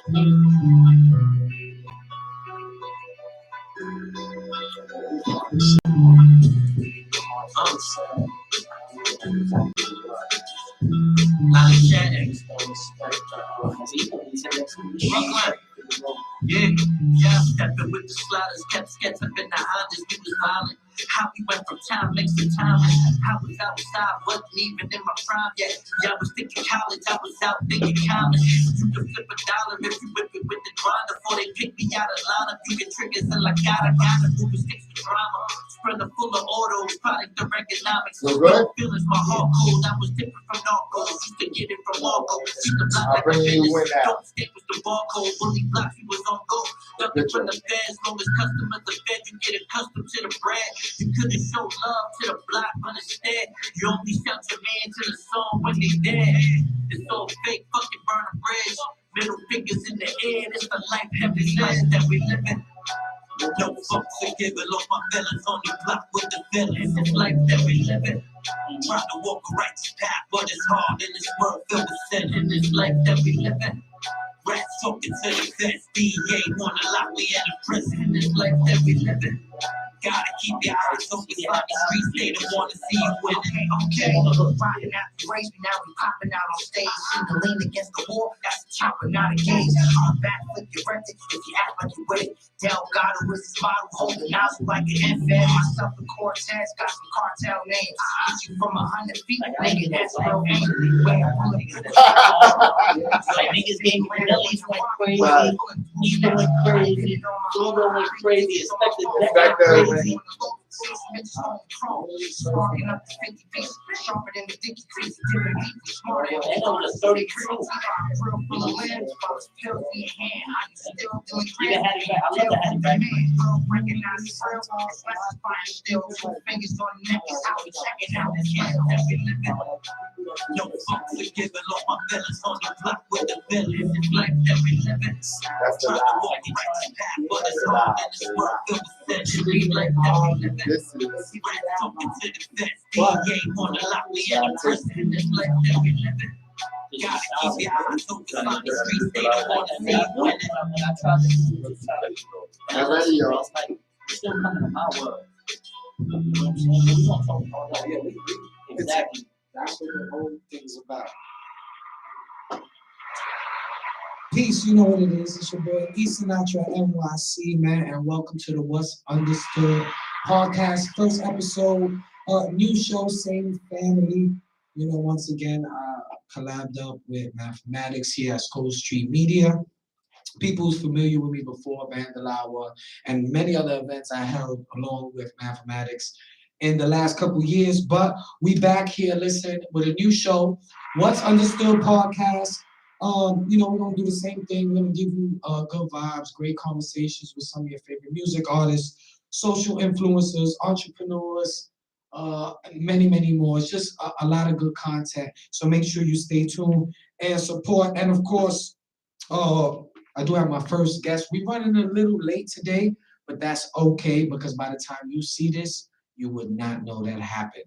Yeah, yeah, stepping with the sliders, kept sketching up in the Hondas, we was violent. How we went from time mix to time, how was outside, wasn't even in my prime yet. Yeah, I was thinking college, I was out thinking college. You can flip a dollar if you whip it with the grinder. Before they pick me out of line, you get triggers and like gotta move the sticks with drama. Spreader full of autos, product of economics. No feelings, my heart cold, I was different from narcos. Used to get it from Marco. Keep the block like a business. Don't stick with the barcode. Bully blocks, he was on go. Nothing from the feds, long as customers are fed, you get accustomed to the bread. You couldn't show love to the block, but instead, you only shout your man to the song when they dead. It's all fake, fucking burn a bridge. Middle fingers in the air, it's the life heavy life that we living. No fucks are given, lost my feelings on the block with the feelings. It's life that we living. Trying to walk a righteous path, but it's hard in this world filled with sin. In this life that we living. Rats talking to the feds, DEA wanna lock me in a prison. In this life that we living. Gotta keep your eyes open on the streets, they don't wanna see you winning. Okay, riding out the race, now we popping out on stage. In the lean against the wall, that's a chopper, not a gauge. I'm back with your record if you act like you with it. Delgado is his model, holding nozzle like an infant. Myself and Cortez got some cartel names. Get you from 100 feet, nigga, that's real aim. Like niggas gave me bellies went crazy, Easter went crazy, Florida went crazy, expected that crazy. Sparking up the 50 piece, sharper than the Dickie crease. Different people, smarter. And on the 30 crew. Real full of limbs, pills in your hand. I'm still doing You had it back. I love that. Girl, recognize the real. Specifying still. 2 fingers on the neck. How we checking out this life that we living. No fucks are given, lost my feelings on the block with the villains. This life that we living. Trying to walk the right path, but it's hard in this world filled with sin. This life that we living. This is Talking to the feds, DEA wanna lock me in a prison. This life that we living. Gotta keep your eyes open on the streets, they don't wanna see you winning. When I tried to do it, y'all. like, it's still coming to my world. You know what I'm saying? We don't talk about that. Yeah, exactly. That's what the whole thing's about. Peace, you know what it is. It's your boy S.TREET NYC, man, and welcome to the What's Understood podcast. First episode, new show, same family. You know, once again, I collabed up with mathematics here at S.TREET Media. People who's familiar with me before, Vandalawa, and many other events I held along with mathematics in the last couple years. But we back here, listen, with a new show, What's Understood podcast. You know, we're gonna do the same thing. We're gonna give you good vibes, great conversations with some of your favorite music artists, social influencers, entrepreneurs, many, many more. It's just a lot of good content. So make sure you stay tuned and support. And of course, I do have my first guest. We're running a little late today, but that's okay because by the time you see this, you would not know that happened.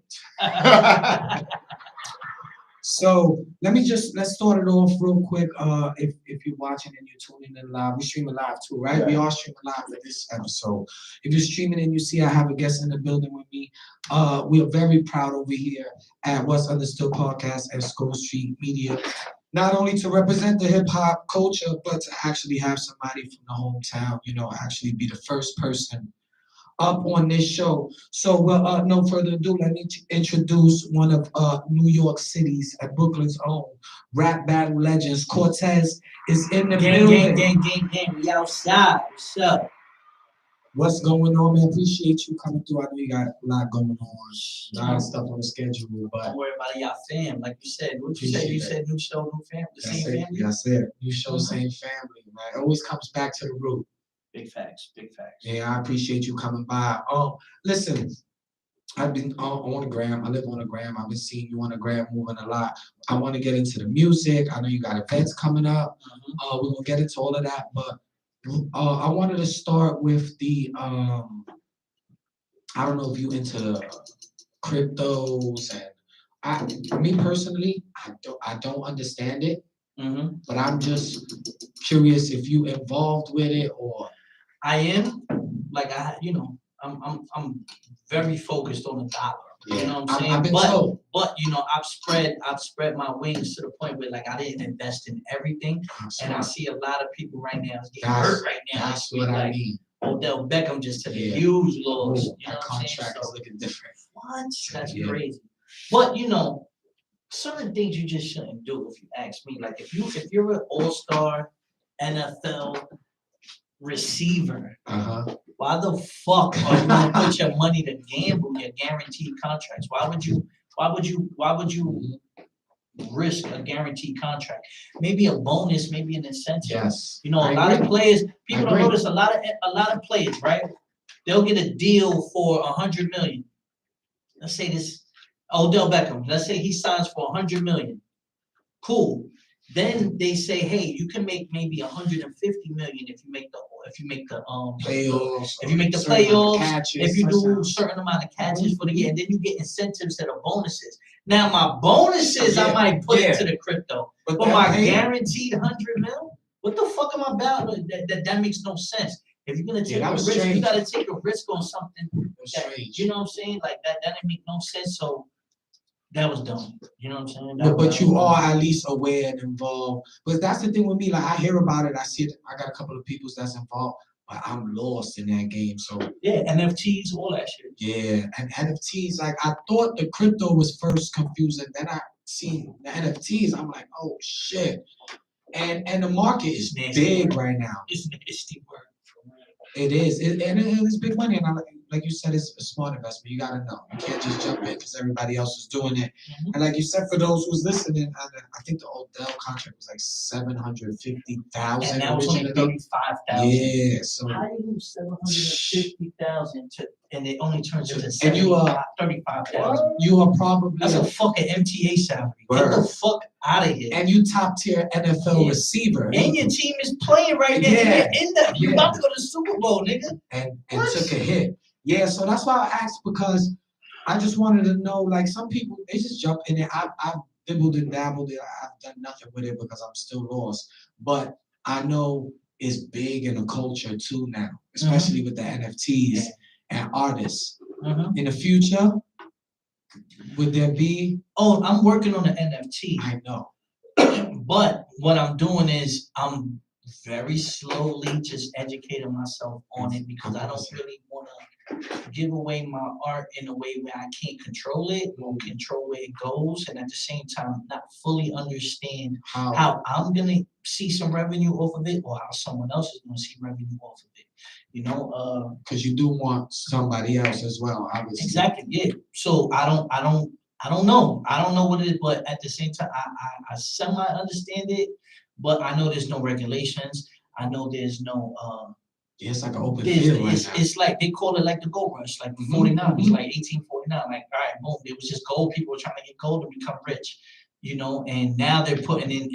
So let's start it off real quick. If you're watching and you're tuning in live, we're streaming live too, right? Yeah. We are streaming live for this episode. If you're streaming and you see I have a guest in the building with me, we are very proud over here at What's Understood Podcast at S.TREET Media. Not only to represent the hip hop culture, but to actually have somebody from the hometown, you know, actually be the first person up on this show. So, no further ado, let me introduce one of New York City's and Brooklyn's own rap battle legends. Cortez is in the building. Gang, we outside. What's up? What's going on, man? Appreciate you coming through. I know you got a lot going on, a lot of stuff on the schedule, but don't worry about it, y'all fam. Like you said, what you said? You said new show, new family, the same family. That's it. New show, same family, man. It always comes back to the root. Big facts, big facts. Yeah, I appreciate you coming by. Listen, I've been on the gram. I live on the gram. I've been seeing you on the gram moving a lot. I want to get into the music. I know you got events coming up. We're gonna get into all of that, but I wanted to start with the I don't know if you into cryptos, and me personally, I don't understand it. But I'm just curious if you involved with it or. I am, like I'm very focused on the dollar. Yeah. You know what I'm saying? I've been told. But I've spread my wings to the point where like I didn't invest in everything, and I see a lot of people right now is getting hurt right now. That's what I mean. Odell Beckham just took a huge loss. You know that what I'm contract saying? is looking different. What? That's crazy. But certain things you just shouldn't do. If you ask me, like if you're an all-star NFL receiver, why the fuck are you gonna put your money to gamble your guaranteed contracts? Why would you risk a guaranteed contract? Maybe a bonus, maybe an incentive. Yes. A lot of players, people don't notice a lot of players, right? They'll get a deal for $100 million. Let's say this Odell Beckham. Let's say he signs for $100 million. Cool. Then they say, hey, you can make maybe $150 million if you make the playoffs. If you make the playoffs, catches, if you do a certain amount of catches for the year, and then you get incentives that are bonuses. Now my bonuses I might put into the crypto, but my guaranteed $100 million, what the fuck am I about? That makes no sense. If you're gonna take a risk, you gotta take a risk on something that, you know what I'm saying? Like that didn't make no sense. So that was dumb. You know what I'm saying? But you are at least aware and involved. But that's the thing with me. Like I hear about it, I see it. I got a couple of people that's involved, but I'm lost in that game. So yeah, NFTs, all that shit. Yeah, and NFTs. Like I thought the crypto was first confusing. Then I see the NFTs. I'm like, oh shit. And the market is big right now. It's nasty work. It is. It is big money. And like you said, it's a smart investment. You got to know. You can't just jump in because everybody else is doing it. And like you said, for those who's listening, I think the Odell contract was like $750,000. And now it's only $35,000. Yeah. So how do you lose $750,000 and it only turns into $35,000? You are probably that's a fucking MTA salary. Get the fuck out of here. And you top tier NFL receiver. And your team is playing right now. Yeah. You're about to go to the Super Bowl, nigga. And took a hit. Yeah, so that's why I asked, because I just wanted to know, like some people, they just jump in it. I've dibbled and dabbled it. I've done nothing with it because I'm still lost. But I know it's big in the culture too now, especially with the NFTs and artists. In the future, would there be? Oh, I'm working on an NFT. I know. But what I'm doing is I'm very slowly just educating myself on it because I don't really want to give away my art in a way where I can't control it or control where it goes, and at the same time not fully understand how I'm going to see some revenue off of it or how someone else is going to see revenue off of it. Because you do want somebody else as well, obviously. Exactly, yeah. So I don't know. I don't know what it is, but at the same time, I semi understand it, but I know there's no regulations. I know there's no it's like an open field right now. It's like they call it like the gold rush, like 49. It was like 1849. Like, all right, boom. It was just gold. People were trying to get gold to become rich. And now they're putting in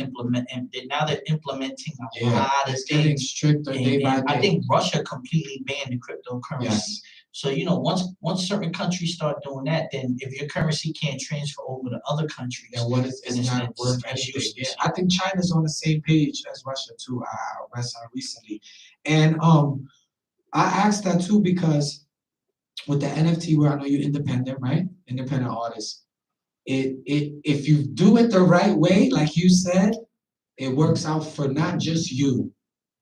now they're implementing a lot of things. Getting stricter day by day. I think Russia completely banned the cryptocurrency. Yes. So once certain countries start doing that, then if your currency can't transfer over to other countries, then what is it's not worth anything. Yeah. I think China's on the same page as Russia too. I read something recently, and I asked that too because with the NFT, where I know you're independent, right? Independent artist. If you do it the right way, like you said, it works out for not just you,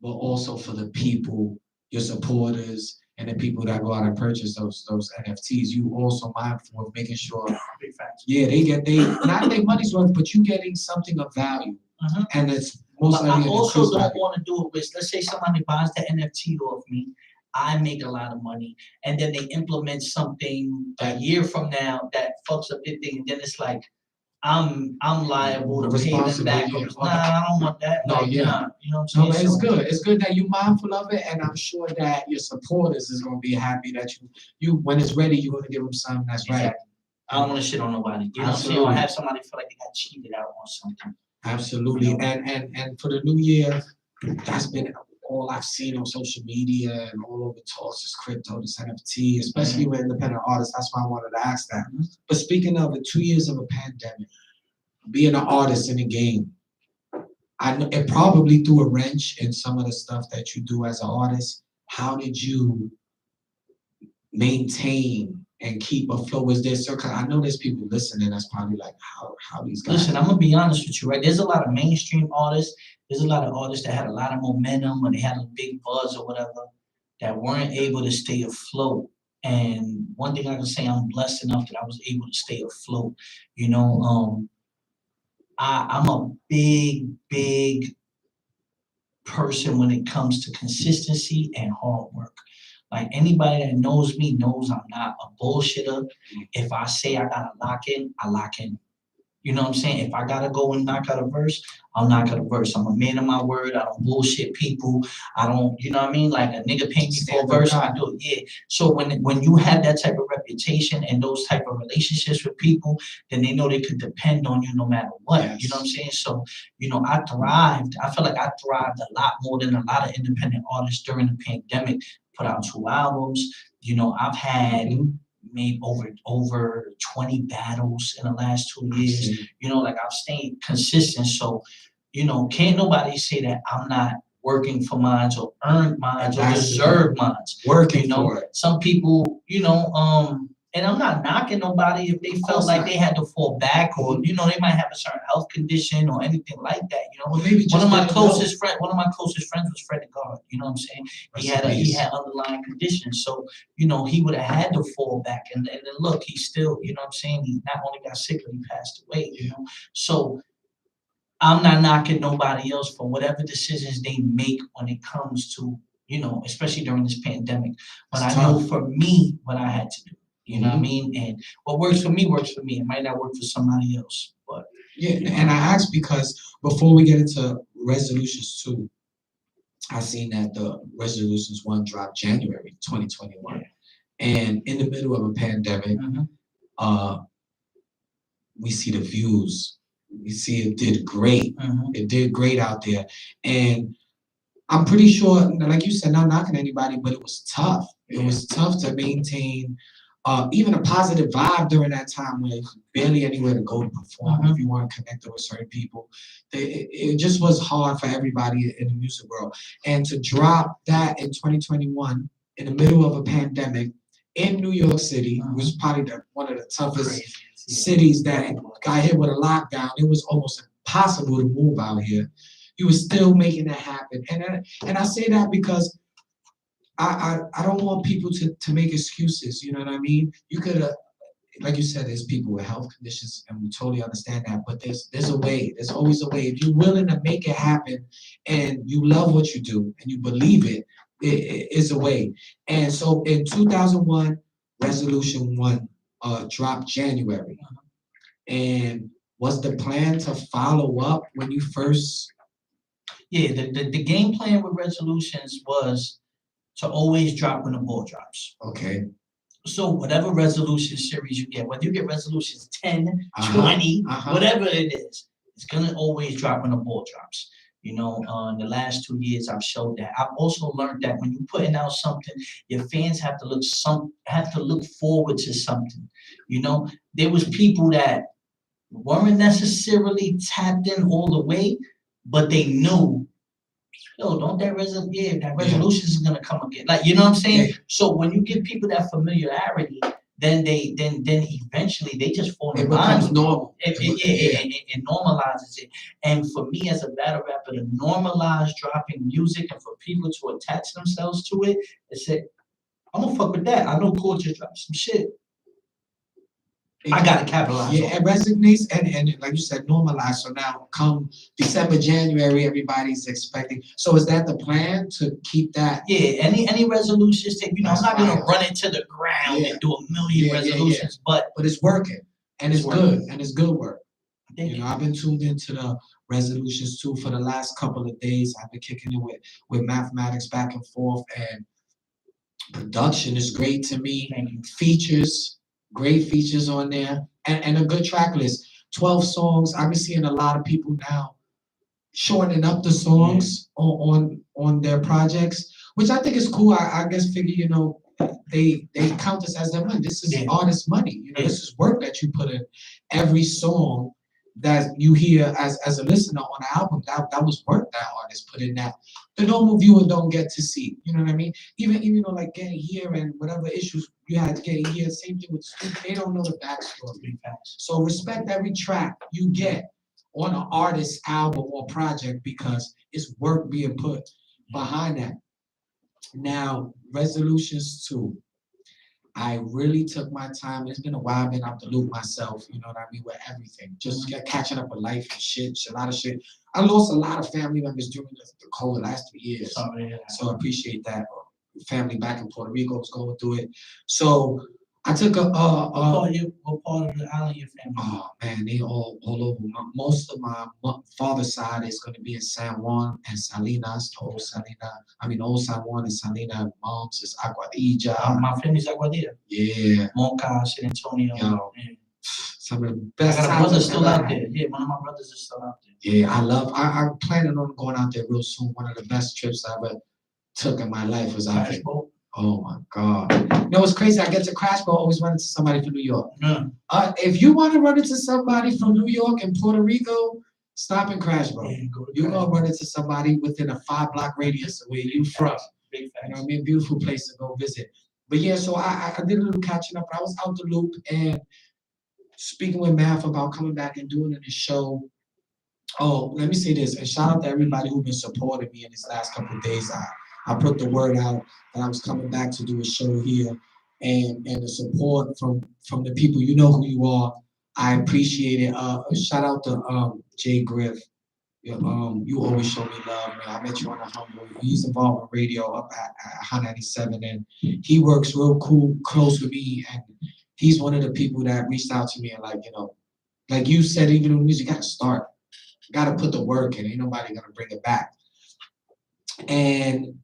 but also for the people, your supporters, and the people that go out and purchase those NFTs. You also mindful of making sure, they not their money's worth, but you getting something of value, and it's most likely. I also don't want to do it with. Let's say somebody buys the NFT off me. I make a lot of money, and then they implement something a year from now that fucks up their thing, and then it's like I'm liable to pay them back. Nah, I don't want that. No, you know what I'm saying? No, it's good. It's good that you're mindful of it, and I'm sure that your supporters is going to be happy that you when it's ready, you're going to give them something that's right. I don't want to shit on nobody. You know what I'm saying? Or have somebody feel like they got cheated out on something. Absolutely, and for the new year, that's been all I've seen on social media and all over talks is crypto, this NFT, especially with independent artists. That's why I wanted to ask that. But speaking of it, 2 years of a pandemic, being an artist in the game, I know it probably threw a wrench in some of the stuff that you do as an artist. How did you maintain and keep afloat? Was there circle? I know there's people listening that's probably like, how these guys. Listen, I'm gonna be honest with you, right? There's a lot of mainstream artists. There's a lot of artists that had a lot of momentum or they had a big buzz or whatever that weren't able to stay afloat. And one thing I can say, I'm blessed enough that I was able to stay afloat. You know, I'm a big person when it comes to consistency and hard work. Like anybody that knows me knows I'm not a bullshitter. If I say I gotta lock in, I lock in. You know what I'm saying? If I gotta go and knock out a verse, I'll knock out a verse. I'm a man of my word. I don't bullshit people. I don't, you know what I mean? Like a nigga pay me for a verse, I do it. Yeah. So when you have that type of reputation and those type of relationships with people, then they know they could depend on you no matter what. Yes. You know what I'm saying? So, you know, I thrived. I feel like I thrived a lot more than a lot of independent artists during the pandemic. Put out 2 albums. You know, I've had made over 20 battles in the last 2 years. You know, like I've stayed consistent. So, you know, can't nobody say that I'm not working for mines or earned mines or deserved mines. Working You know, for it. some people, you know, and I'm not knocking nobody if they felt like they had to fall back or, you know, they might have a certain health condition or anything like that. You know, Well, maybe one of my just closest friends was Freddie Gard. You know what I'm saying? He had underlying conditions. So, you know, he would have had to fall back. And then look, he still, you know what I'm saying? He not only got sick, but he passed away, you know. So I'm not knocking nobody else for whatever decisions they make when it comes to, you know, especially during this pandemic. But I know for me what I had to do. You know what I mean? And what works for me works for me. It might not work for somebody else. But yeah, and I asked because before we get into resolutions 2, I seen that the resolutions 1 dropped January 2021. And in the middle of a pandemic, we see the views. We see it did great. It did great out there. And I'm pretty sure, like you said, not knocking anybody, but it was tough. It was tough to maintain even a positive vibe during that time when barely anywhere to go to perform if you weren't connected with certain people. It just was hard for everybody in the music world. And to drop that in 2021 in the middle of a pandemic in New York City was probably one of the toughest cities that got hit with a lockdown. It was almost impossible to move out here. You were still making that happen. And I say that because I don't want people to make excuses, you know what I mean? You could have, like you said, there's people with health conditions and we totally understand that, but there's a way, there's always a way. If you're willing to make it happen and you love what you do and you believe it is a way. And so in 2001, Resolution 1 dropped January. And was the plan to follow up when you first? Yeah, the game plan with resolutions was to always drop when the ball drops. Okay. So whatever resolution series you get, whether you get resolutions 10, 20, whatever it is, it's gonna always drop when the ball drops. You know, in the last 2 years, I've showed that. I've also learned that when you're putting out something, your fans have to look forward to something. You know, there was people that weren't necessarily tapped in all the way, but they knew, yo, don't that resolution is gonna come again. Like, you know what I'm saying? So when you give people that familiarity, then eventually they just fall in line. It becomes normal. It normalizes it. And for me as a battle rapper, to normalize dropping music and for people to attach themselves to it and say, I'm gonna fuck with that. I know Cool just dropped some shit. I gotta capitalize. Yeah, it resonates and like you said, normalize. So now come December, January, everybody's expecting. So is that the plan to keep that? Yeah, any resolutions that, you know, I'm not gonna run it to the ground and do a million resolutions, but it's working and it's good and it's good work. You know, I've been tuned into the resolutions too for the last couple of days. I've been kicking it with mathematics back and forth, and production is great to me. Features. Great features on there and a good track list. 12 songs. I've been seeing a lot of people now shortening up the songs on their projects, which I think is cool. I guess figure, you know, they count this as their money. This is artist money. You know, this is work that you put in. Every song that you hear as a listener on the album, that was work that artist put in that the normal viewer don't get to see. You know what I mean? Even though like getting here and whatever issues you had to get here, same thing with Street, they don't know the backstory. So respect every track you get on an artist's album or project because it's work being put behind that. Now, Resolutions 2. I really took my time. It's been a while. I've been out the loop myself, you know what I mean, with everything. Just catching up with life and shit, a lot of shit. I lost a lot of family members during the COVID last 3 years. Sorry, yeah. So I appreciate that. Family back in Puerto Rico was going through it. So I took what part of the island your family? Oh man, they all over. Most of my father's side is going to be in San Juan and Salinas, the old Salina. I mean, old San Juan and Salina. Mom's is Aguadilla. My family's Aguadilla. Yeah. Moca, San Antonio. Yo, yeah. Some of the best. I got a brother still out had. there. Yeah, one of my brothers is still out there. Yeah, I'm planning on going out there real soon. One of the best trips I ever took in my life was out there. Oh my God. You know what's crazy? I get to Crash Boat, always run into somebody from New York. If you want to run into somebody from New York and Puerto Rico, stop in Crash Boat. Yeah, you're going to run into somebody within a 5-block radius of where you from. Big facts. You know what I mean? Beautiful place to go visit. But yeah, so I did a little catching up. I was out the loop and speaking with Math about coming back and doing the show. Oh, let me say this, and shout out to everybody who's been supporting me in these last couple of days. I put the word out that I was coming back to do a show here, and the support from the people, you know who you are. I appreciate it. Shout out to Jay Griff. You always show me love, man. I met you on a humble. He's involved with radio up at Hot 97, and he works real close with me, and he's one of the people that reached out to me and like you said, even in music, you gotta start. Got to put the work in. Ain't nobody gonna bring it back. And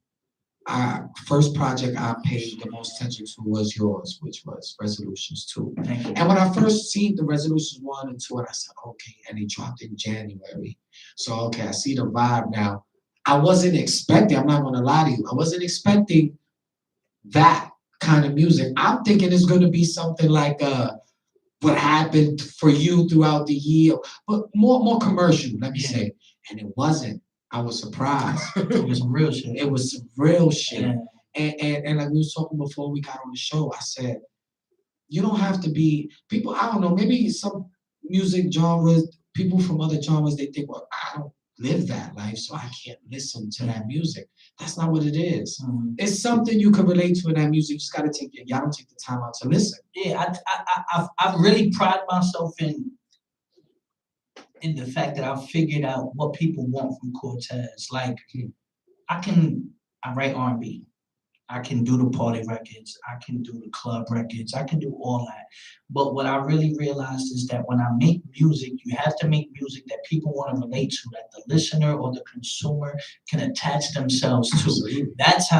first project I paid the most attention to was yours, which was Resolutions 2. And when I first seen the Resolutions 1 and 2, and I said, okay, and they dropped in January. So okay, I see the vibe now. I wasn't expecting. I'm not gonna lie to you. I wasn't expecting that kind of music. I'm thinking it's gonna be something like what happened for you throughout the year, but more commercial, let me say. And it wasn't. I was surprised. It was some real shit. It was some real shit. Yeah. And like we was talking before we got on the show, I said, you don't have to be people, I don't know, maybe some music genres, people from other genres, they think, well, I don't live that life, so I can't listen to that music. That's not what it is. Mm-hmm. It's something you can relate to in that music. You just gotta y'all don't take the time out to listen. Yeah, I really pride myself in the fact that I figured out what people want from Cortez. Like, I write R&B. I can do the party records. I can do the club records. I can do all that. But what I really realized is that when I make music, you have to make music that people want to relate to, that the listener or the consumer can attach themselves to. Absolutely. That's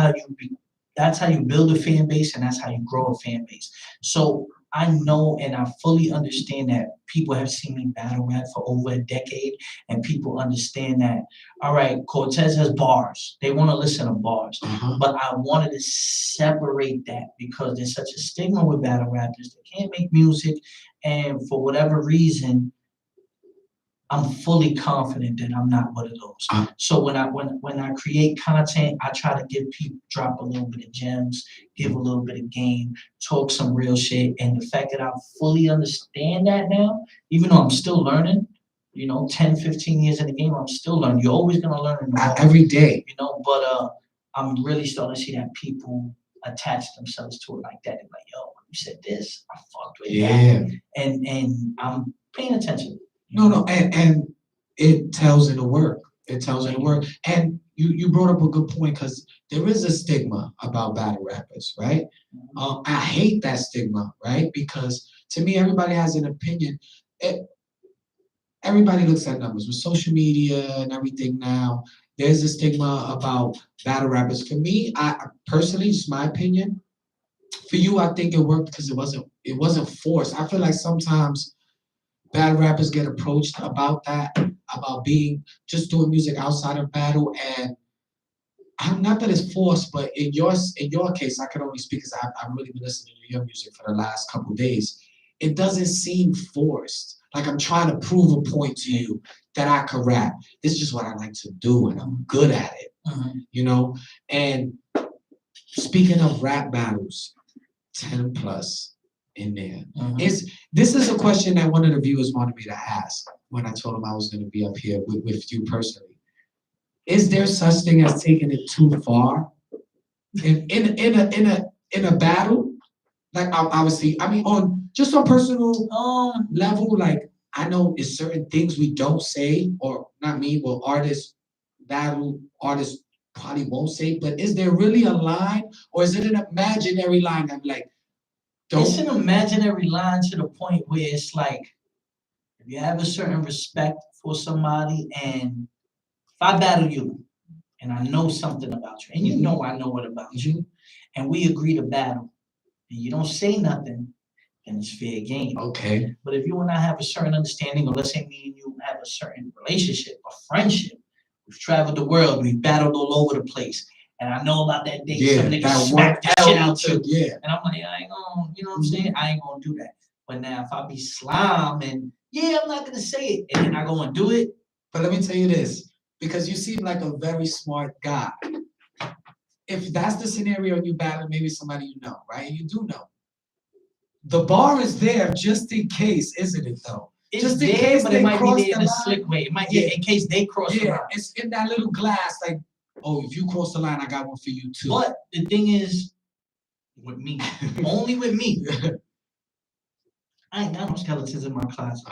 how you build a fan base, and that's how you grow a fan base. So I know and I fully understand that people have seen me battle rap for over a decade, and people understand that, all right, Cortez has bars. They want to listen to bars. Uh-huh. But I wanted to separate that because there's such a stigma with battle rappers. They can't make music, and for whatever reason, I'm fully confident that I'm not one of those. So when I create content, I try to drop a little bit of gems, give a little bit of game, talk some real shit. And the fact that I fully understand that now, even though I'm still learning, 10, 15 years in the game, I'm still learning. You're always gonna learn in the moment, every day. But I'm really starting to see that people attach themselves to it like that. They're like, yo, when you said this, I fucked with that. And I'm paying attention. No, and it tells in the work. It tells in the work. And you brought up a good point because there is a stigma about battle rappers, right? I hate that stigma, right? Because to me, everybody has an opinion. Everybody looks at numbers with social media and everything now. There's a stigma about battle rappers. For me, I personally, just my opinion. For you, I think it worked because it wasn't forced. I feel like sometimes battle rappers get approached about that, about just doing music outside of battle, and not that it's forced, but in your case, I can only speak because I've really been listening to your music for the last couple of days. It doesn't seem forced. Like I'm trying to prove a point to you that I can rap. This is just what I like to do, and I'm good at it. You know. And speaking of rap battles, 10 plus in there. This is a question that one of the viewers wanted me to ask when I told him I was going to be up here with you personally. Is there such thing as taking it too far in a battle? Like obviously, I mean, on personal level, like I know it's certain things we don't say, or not me, but artists probably won't say. But is there really a line, or is it an imaginary line? I'm like, it's an imaginary line to the point where it's like, if you have a certain respect for somebody, and if I battle you, and I know something about you, and you know I know what about you, and we agree to battle, and you don't say nothing, then it's fair game. Okay. But if you and I have a certain understanding, or let's say me and you have a certain relationship, a friendship, we've traveled the world, we've battled all over the place, and I know about that day some niggas smack the shit out too. And I'm like, I ain't gonna, you know what I'm saying? I ain't gonna do that. But now if I be slime and I'm not gonna say it, and then I go and do it. But let me tell you this, because you seem like a very smart guy. If that's the scenario you battle, maybe somebody you know, right? You do know. The bar is there just in case, isn't it though? It's just in there, case but they it might cross be there the in a line. slick way. It might in case they cross the line. It's in that little glass, like, oh, if you cross the line, I got one for you too. But the thing is, with me, only with me, I ain't got no skeletons in my closet.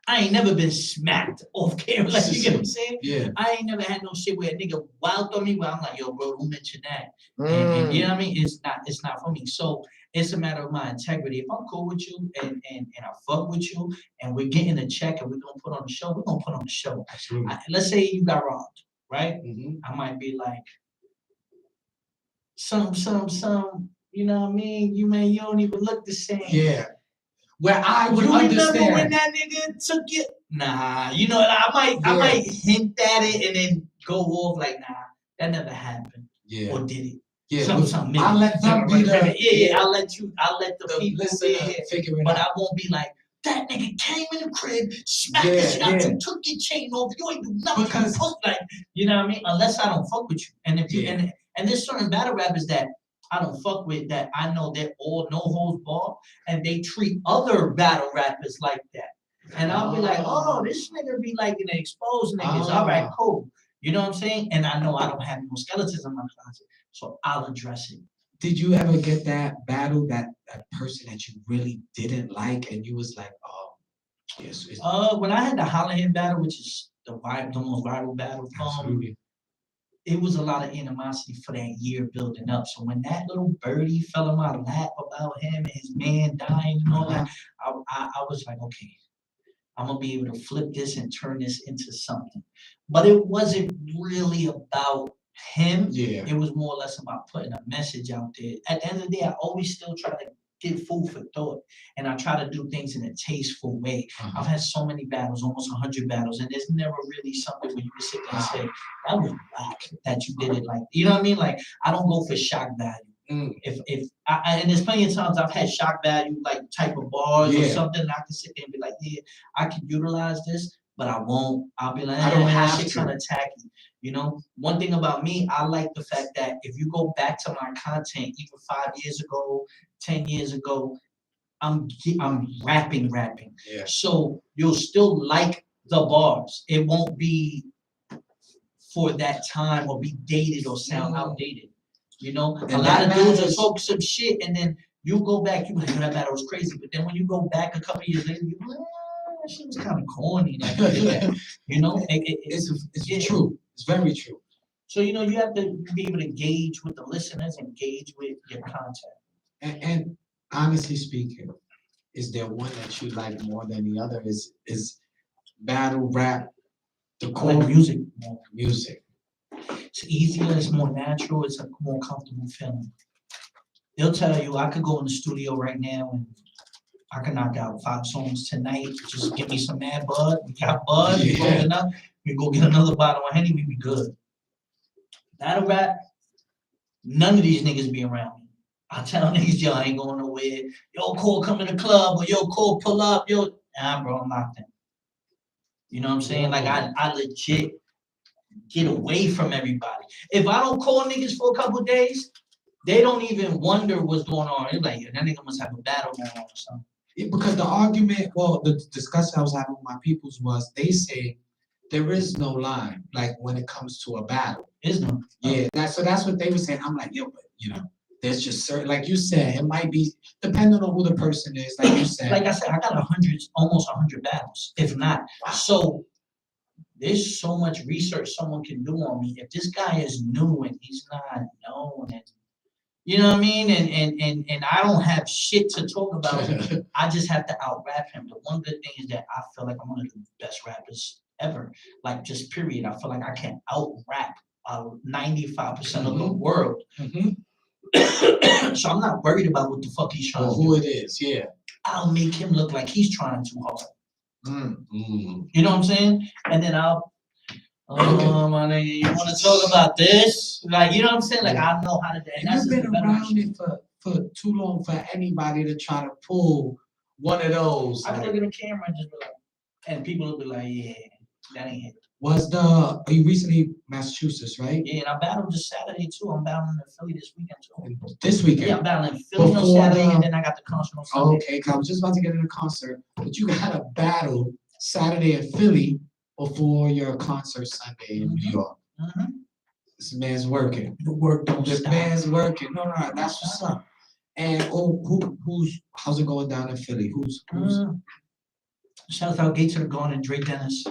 I ain't never been smacked off camera, like you get what I'm saying? Yeah. I ain't never had no shit where a nigga wild on me where I'm like, yo, bro, who mentioned that? And you know what I mean? It's not for me. So it's a matter of my integrity. If I'm cool with you and I fuck with you and we're getting a check and we're gonna put on the show, we're gonna put on the show. Absolutely. Let's say you got robbed, right? I might be like, some, you know what I mean? You don't even look the same. Yeah. Where I would understand. Remember when that nigga took it? Nah, you know, I might hint at it and then go off like, nah, that never happened. Yeah. Or did it? Yeah. Something. I'll let them be the. I'll let the people figure it but out. I won't be like, that nigga came in the crib, smacked the shit out you, took your chain off, you ain't do nothing. Because, like, you know what I mean? Unless I don't fuck with you. And if you and there's certain battle rappers that I don't fuck with that I know they're all no holds barred and they treat other battle rappers like that. And I'll be like, oh, this nigga be like an exposed niggas. All right, cool. You know what I'm saying? And I know I don't have no skeletons in my closet, so I'll address it. Did you ever get that battle, that person that you really didn't like, and you was like, oh, yes. When I had the Holland battle, which is the most viral battle, it was a lot of animosity for that year building up. So when that little birdie fell in my lap about him and his man dying and all that, I was like, okay, I'm gonna be able to flip this and turn this into something. But it wasn't really about him. Yeah. It was more or less about putting a message out there. At the end of the day, I always still try to get food for thought, and I try to do things in a tasteful way. I've had so many battles, almost 100 battles, and there's never really something where you can sit there and say, that was whack that you did it like, you know what I mean? Like, I don't go for shock value. If I and there's plenty of times I've had shock value like type of bars or something, I can sit there and be like, yeah, I can utilize this, but I won't. I'll be like, I don't have shit kind of tacky. You know, one thing about me, I like the fact that if you go back to my content, even 5 years ago, 10 years ago, I'm rapping. Yeah. So you'll still like the bars. It won't be for that time or be dated or sound outdated. You know, a lot of dudes will talk some shit and then you go back, you like, that battle was crazy. But then when you go back a couple years later, you like, that shit was kind of corny. Like, you know, it's true. It's very true. So, you know, you have to be able to engage with the listeners, engage with your content. And honestly speaking, is there one that you like more than the other? Is battle rap the core? Like music. Music. It's easier, it's more natural, it's a more comfortable feeling. They'll tell you, I could go in the studio right now and I can knock out 5 songs tonight. Just give me some mad bud. We got bud. We go get another bottle of Henny. We be good. Battle rap, none of these niggas be around me. I tell niggas, yo, I ain't going nowhere. Yo, Cole, come in the club. Or yo, Cole, pull up. Yo, Nah, bro, I'm locked in. You know what I'm saying? Like I legit get away from everybody. If I don't call niggas for a couple days, they don't even wonder what's going on. It's like, that nigga must have a battle going on or something. Yeah, because the argument, well, the discussion I was having with my peoples was they say there is no line, like when it comes to a battle. Is no. Yeah, that's what they were saying. I'm like, yo, but there's just certain, like you said, it might be depending on who the person is. Like you said, Like I said, I got almost 100 battles, if not. So there's so much research someone can do on me. If this guy is new and he's not known, and you know what I mean, and I don't have shit to talk about, I just have to out rap him. But one good thing is that I feel like I'm one of the best rappers ever. Like just period. I feel like I can out rap 95% of the world. So I'm not worried about what the fuck he's trying to do. Who it is, yeah. I'll make him look like he's trying too hard. You know what I'm saying? And then I'll, my nigga, you want to talk about this? Like, you know what I'm saying? Like, I know how to do it. You've been around it for too long for anybody to try to pull one of those. I can look at the camera and just be like, and people will be like, yeah, that ain't it. You recently Massachusetts, right? Yeah, and I battled this Saturday too. I'm battling in Philly this weekend too. This weekend? Yeah, I'm battling in Philly on Saturday, and then I got the concert on Sunday. Okay, I was just about to get in the concert, but you got a battle Saturday in Philly before your concert Sunday in New York. This man's working. The work don't This stop. man's working. No, that's what's up. And how's it going down in Philly? Who's Shout out Gates of the Garden, Dre Dennis.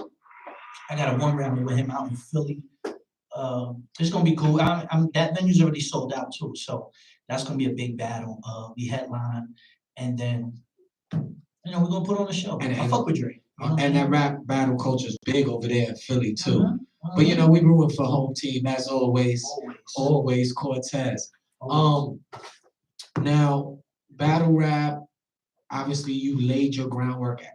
I got a one rounder with him out in Philly. It's gonna be cool. That venue's already sold out too, so that's gonna be a big battle. We headline, and then we're gonna put on a show. I fuck with Dre. And that rap battle culture is big over there in Philly too. But we rooting for home team as always. Always Cortez. Now battle rap, obviously you laid your groundwork at.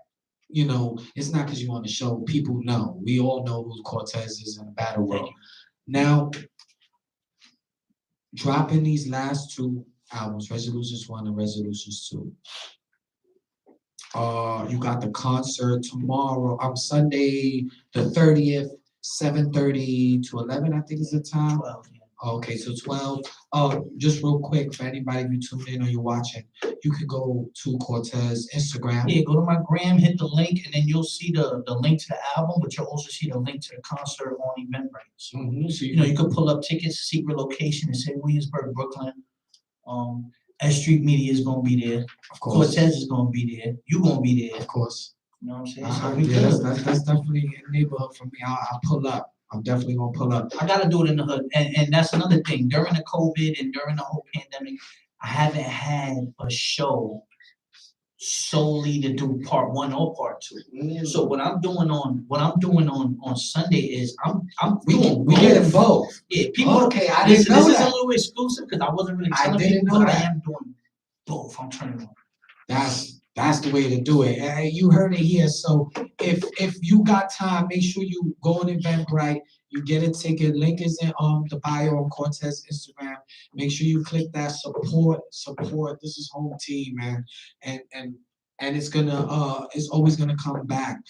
It's not because you want to show. People know. We all know who Cortez is in the battle world. Now, dropping these last two albums, Resolutions 1 and Resolutions 2. You got the concert tomorrow. Sunday the 30th, 7:30 to 11, I think is the time. 12, yeah. Okay, so 12. Just real quick, for anybody who tuned in or you're watching, you can go to Cortez Instagram. Yeah, go to my gram, hit the link, and then you'll see the link to the album, but you'll also see the link to the concert on Eventbrite. So, so you can pull up tickets, secret location, and say Williamsburg, Brooklyn. S.STREET Media is gonna be there. Of course. Cortez is gonna be there. You gonna be there. Of course. You know what I'm saying? That's definitely a neighborhood for me. I'll pull up. I'm definitely gonna pull up. I gotta do it in the hood, and that's another thing. During the COVID and during the whole pandemic, I haven't had a show solely to do part 1 or part 2. So what I'm doing on Sunday is we getting both. Yeah, people. Okay, I didn't know this that. is a little exclusive because I wasn't really telling people, but I am doing both. I'm turning on. That's the way to do it. You heard it here. So if you got time, make sure you go on Eventbrite. You get a ticket. Link is in the bio on Cortez Instagram. Make sure you click that support. This is home team, man. And it's always gonna come back.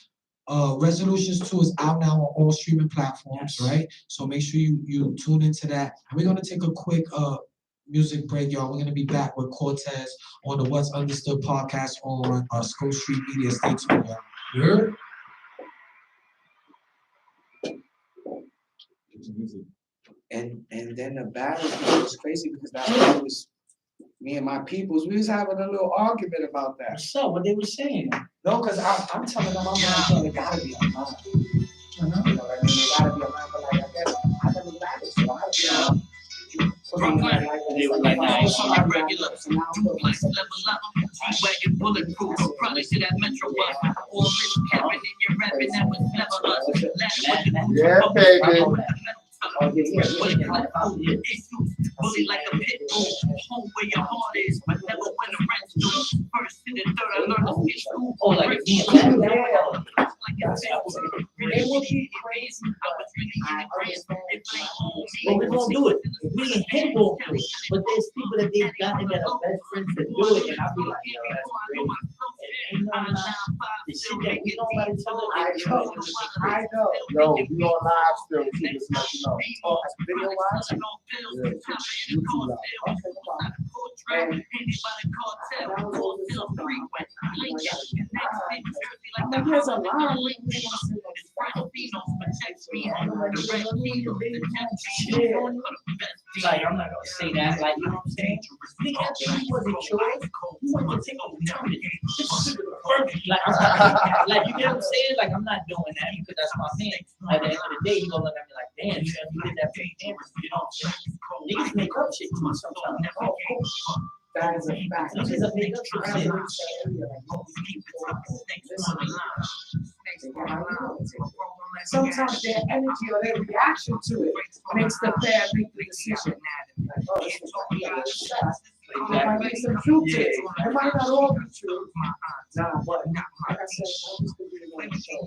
Resolutions 2 is out now on all streaming platforms, right? So make sure you tune into that. And we're gonna take a quick music break, y'all. We're gonna be back with Cortez on the What's Understood podcast on S.STREET Media. Stay tuned, y'all. You heard? And then the battle was crazy because that was me and my peoples. We was having a little argument about that. What's up? What they were saying? No, because I'm telling them, they gotta be online. They gotta be online, but like I guess I never battled, so I Brooklyn, they were like, nah, it's on regular. Duplex, level up, G-Wagon, bulletproof, probably to that Metro bus. All this capping in your rapping, that was never us. Last with the bully like a pit bull, home where your heart is, but never when the rent's due. First to the third, I learned to skip school. Oh, like a They will be crazy. I was really in the grass. They play home. But we're gonna do it. Me and him won't do it. But there's people that they've gotten that are best friends to do it, and I'll be like, yo, that's great. You know, the shit that we know about each other. I know. Yo, we on live still too, just to let you know. Oh, that's video wise? Yeah. YouTube live. Okay, come on. And there's a lot of like, I'm not gonna say that, like, you know what I'm saying? He wasn't yours. You want to take over like, you get what I'm saying? Like, I'm not doing that because that's my man. At the end of the day, you gonna look at me like, damn, you did that for damn, you know what I'm saying? Niggas make up shit to me sometimes. that is a fact. Niggas are make up shit. Sometimes their energy or their reaction to it makes the fan make the decision. Like, oh, this is what we got to shot. There might be some truth to it. It might not all be true. Nah, but like I said, I'm just gonna be the one to show.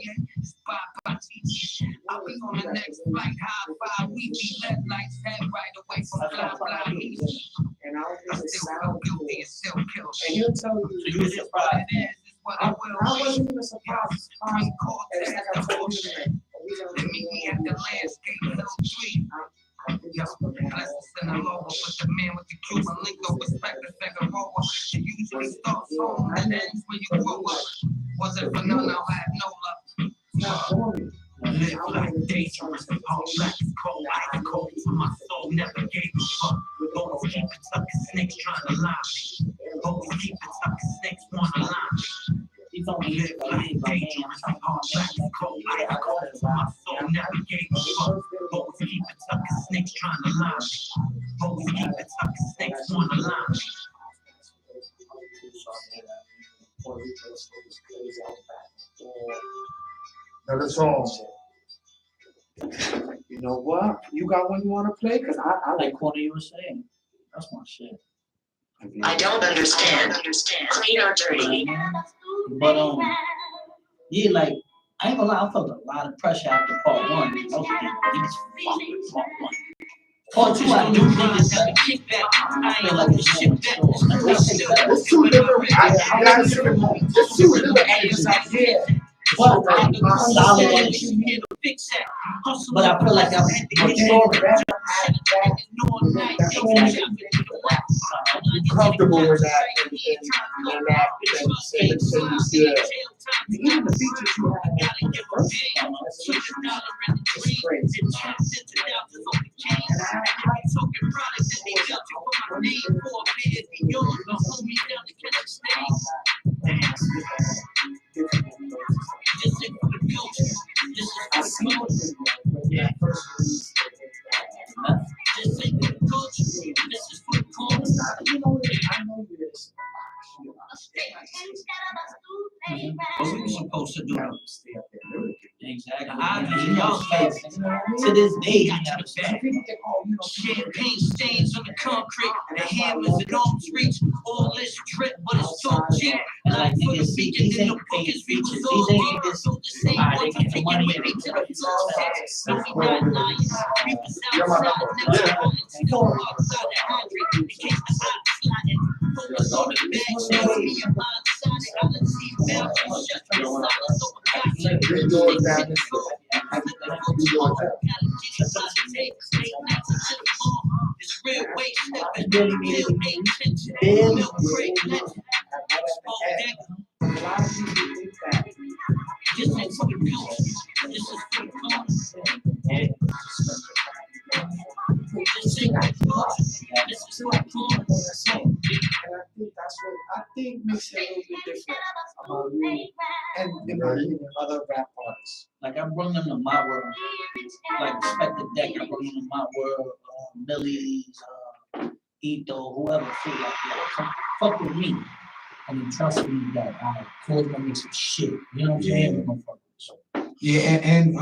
I'll be on the next flight, high five, we be let lights head right away from fly easy. And I don't think it sounds cool. Still kill. And he'll tell you, So you was surprised. I wasn't even surprised. And it's like I told you, like, Meet me at the landscape, little tree. Blessings in the lower with the man with the Cuban lingo, respect the Figueroa. It usually starts home and ends when you grow up. Was it for none, I'll have no love. not for me. Live like dangerous, all black is cold, ice cold. My soul never gave a fuck. Always keep it tucking, snakes trying to lie me. Always keep it tucking, snakes wanna lie me. He's on Live like dangerous, all black is cold, ice cold. My soul never gave a fuck. Always keep it tucking, snakes trying to lie me. Always keep it tucking, snakes wanna lie me. Another song. You know what? You got one you want to play? Because I like Corner USA. That's my shit. I don't understand. Clean or dirty? But yeah, like I ain't gonna lie, I felt a lot of pressure after part one. I was getting these fuck with part one. Part two, I knew niggas had to kick back. I feel like it's shit back. It's two different. It's two different angles out here. But I'm solid energy. But I feel like I'm comfortable with that and that yeah. Even the features you have in the first song, it's crazy. And I see what you first release. You know, I know you this. What we were supposed to do. Stay up there lyrically. Exactly. To this day, People think, oh, you know, Champagne stains on the concrete, the hammers and arms reach, all this drip, but it's so cheap. and like For the niggas see, beacon these in the ain't book paid is we features. was all These ain't good, niggas. so the same ones I'm taking with me to the sunset. No, we not lying. We was outside, never falling, still outside the hydrant, in case the hot sliding. Focus on the bag, chase me a mind side, I done seen boundaries, shut the silence over guys. It's real weight stepping, real intention, real great legend. A lot of people think that. This is for the culture. This is for the culture. Yeah. This is for the culture. This is for the culture. And I think that's what I think makes it a little bit different about you and in my opinion, other rap artists. Like I brought them to my world. Like Respect the Deck, I brought them to my world. Millie's, Ito, whoever feel like that. Come fuck with me. I mean, trust me that I caused them to make some shit. You know what I'm saying? We're gonna fuck with it. Yeah, and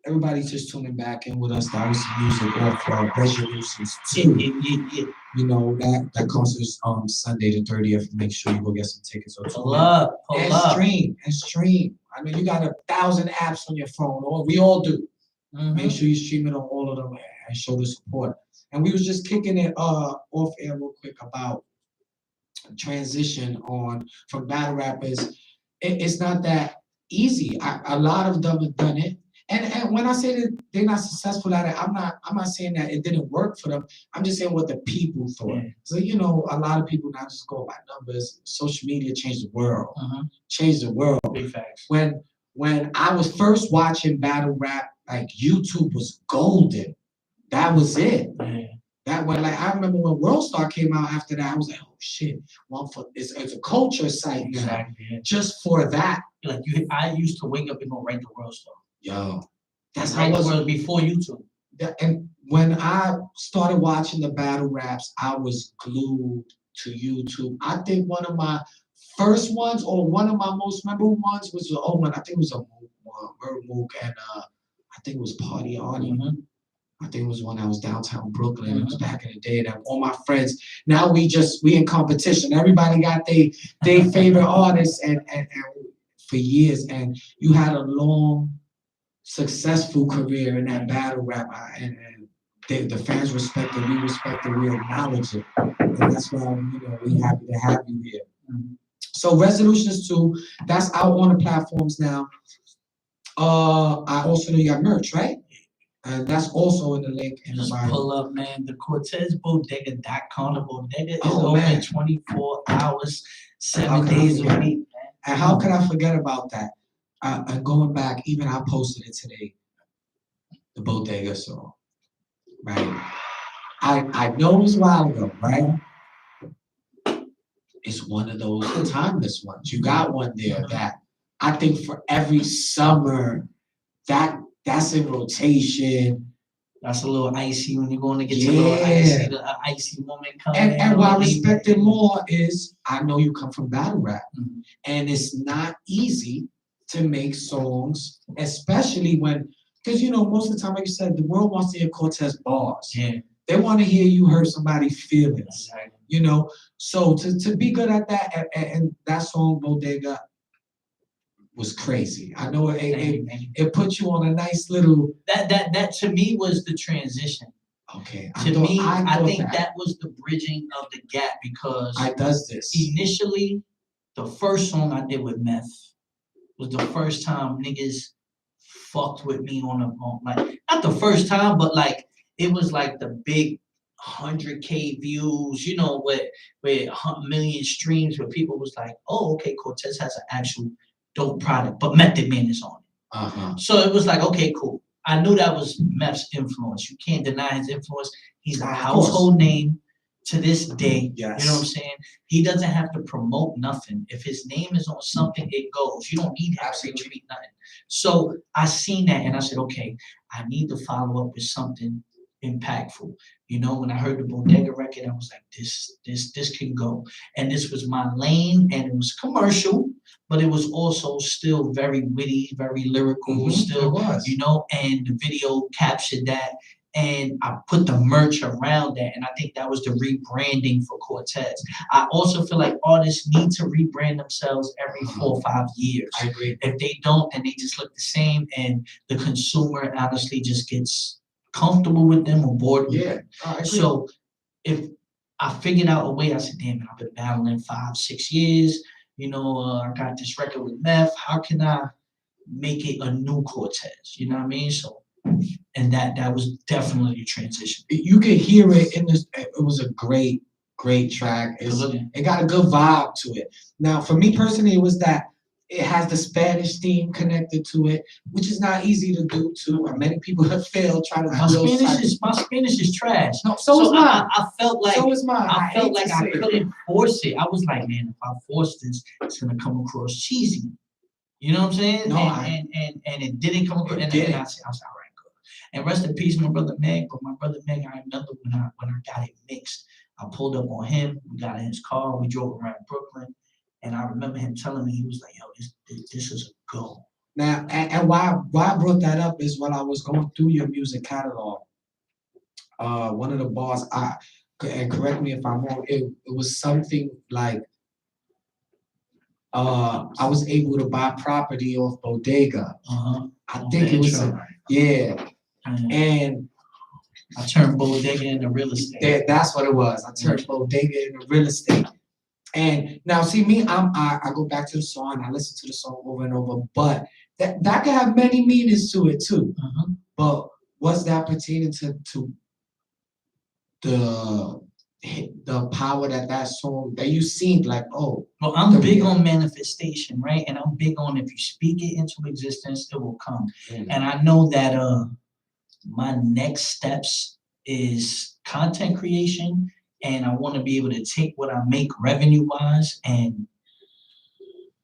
everybody's just tuning back in with us. That was the music off Resolutions 2. Yeah. You know, that concert's Sunday the 30th. Make sure you go get some tickets or Pull up. and stream. I mean, you got 1,000 apps on your phone, or we all do. Make sure you stream it on all of them and show the support. And we was just kicking it off air real quick about transition on from battle rappers, it's not that easy. A lot of them have done it. And when I say that they're not successful at it, I'm not saying that it didn't work for them. I'm just saying what the people thought. Yeah. So a lot of people now just go by numbers. Social media changed the world. Uh-huh. Changed the world. Big facts. When I was first watching battle rap, like YouTube was golden. That was it. Yeah. That when I remember when World Star came out after that, I was like, oh shit, it's a culture site now. Exactly. Yeah. Just for that. Like I used to wake up and go write the World Star. Yo, that's Right, how it was before YouTube. And when I started watching the battle raps, I was glued to YouTube. I think one of my first ones, or one of my most memorable ones, was the old one. I think it was a Mook, and I think it was Party Artie. Mm-hmm. I think it was when I was downtown Brooklyn. It was back in the day. That all my friends. Now we in competition. Everybody got their favorite artists, and for years, and you had a long, successful career in that battle rap, and the fans respect it. We respect it. We acknowledge it, and that's why we happy to have you here. Mm-hmm. So Resolutions 2, that's out on the platforms now. I also know you got merch, right? And that's also in the link in the Just bio. pull up, man. The CortezBodega.com. The Bodega is Oh, open man. 24 hours, How 7 can I days a forget? week. And how could I forget about that? And going back, even I posted it today, the Bodega song, right? I know it was a while ago, right? It's one of those timeless ones. You got one there that I think for every summer, that's in rotation. That's a little icy when you're going to get to a little icy, the icy moment coming. And what I respect it more is I know you come from battle rap, and it's not easy to make songs, especially because most of the time, like you said, the world wants to hear Cortez bars. Yeah. They want to hear you hurt somebody's feelings. Exactly. So to be good at that, and that song Bodega was crazy. I know it put you on a nice little. That to me was the transition. Okay. I think that was the bridging of the gap, because I does this. Initially, the first song I did with Meth was the first time niggas fucked with me on like, not the first time, but like it was like the big 100K views, with 1 million streams, where people was like, oh, okay, Cortez has an actual dope product, but Method Man is on it. Uh-huh. So it was like, okay, cool. I knew that was Meth's influence. You can't deny his influence. He's a household name to this day. Yes. You know what I'm saying? He doesn't have to promote nothing. If his name is on something, it goes. You don't need him to retweet nothing. So I seen that and I said, okay, I need to follow up with something impactful. When I heard the Bodega record, I was like, this can go. And this was my lane, and it was commercial, but it was also still very witty, very lyrical, still, and the video captured that. And I put the merch around that, and I think that was the rebranding for Cortez. I also feel like artists need to rebrand themselves every 4 or 5 years. I agree. If they don't, then they just look the same, and the consumer honestly just gets comfortable with them or bored with them. So if I figured out a way, I said, damn it, I've been battling 5-6 years. I got this record with Meth. How can I make it a new Cortez? You know what I mean? So, and that was definitely a transition. You could hear it in this. It was a great track. It got a good vibe to it. Now, for me personally, it was that it has the Spanish theme connected to it, which is not easy to do too. Many people have failed trying to do my Spanish is trash. No, so is mine. I felt like so is mine. I felt like I couldn't force it. I was like, man, if I force this, it's gonna come across cheesy. You know what I'm saying? No, and it didn't come across. And I said, all right, good. And rest in peace, my brother Meg. But my brother Meg, I remember when I got it mixed, I pulled up on him. We got in his car. We drove around Brooklyn. And I remember him telling me, he was like, yo, this is a go. Now, and why I brought that up is when I was going through your music catalog, one of the bars, and correct me if I'm wrong, it was something like, I was able to buy property off Bodega. I think it was, and I turned Bodega into real estate. That's what it was. I turned Bodega into real estate. And now, see me, I go back to the song, I listen to the song over and over, but that can have many meanings to it too. But what's that pertaining to the power that song that you seen like, oh. Well, I'm big on manifestation, right? And I'm big on if you speak it into existence, it will come. And I know that my next steps is content creation, and I want to be able to take what I make revenue wise and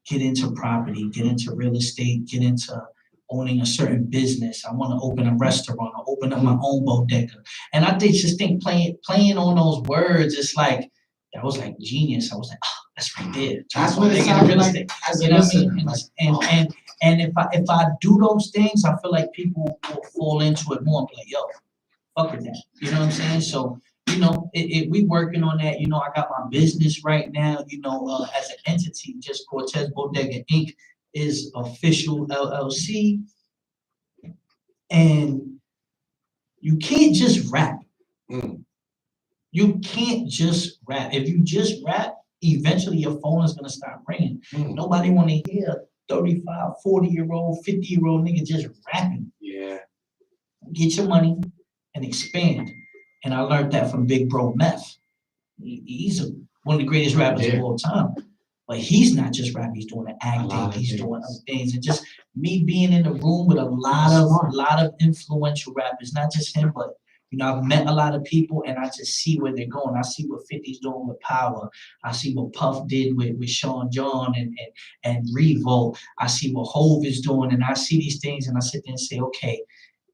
get into property, get into real estate, get into owning a certain business. I want to open a restaurant, or open up my own bodega. And I just think playing on those words, it's like, that was like genius. I was like, oh, that's right there. That's what it sounded like as a listener. And if I do those things, I feel like people will fall into it more and be like, yo, fuck with that. You know what I'm saying? So, you know, we working on that. You know, I got my business right now, you know, as an entity, just Cortez Bodega Inc. is official LLC. And you can't just rap. You can't just rap. If you just rap, eventually your phone is going to start ringing. Nobody want to hear a 35, 40-year-old, 50-year-old nigga just rapping. Yeah. Get your money and expand. And I learned that from Big Bro Meth. He's one of the greatest rappers of all time. But he's not just rapping, he's doing the acting, he's doing other things. And just me being in the room with a lot of influential rappers, not just him, but you know, I've met a lot of people and I just see where they're going. I see what 50's doing with Power. I see what Puff did with Sean John and Revolt. I see what Hove is doing, and I see these things and I sit there and say, okay,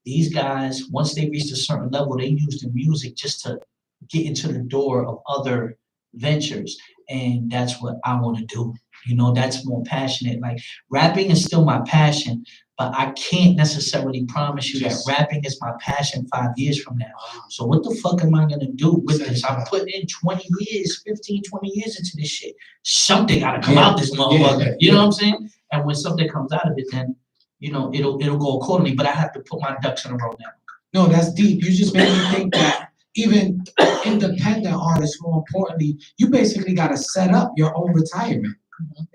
these guys, once they reach a certain level, they use the music just to get into the door of other ventures. And that's what I want to do. You know, that's more passionate. Like, rapping is still my passion, but I can't necessarily promise you that rapping is my passion 5 years from now. So what the fuck am I going to do with this? I'm putting in 20 years, 15, 20 years into this shit. Something got to come out this motherfucker. You know what I'm saying? And when something comes out of it, then, you know, it'll go accordingly, but I have to put my ducks in a row now. No, that's deep. You just made me think that even independent artists, more importantly, you basically got to set up your own retirement,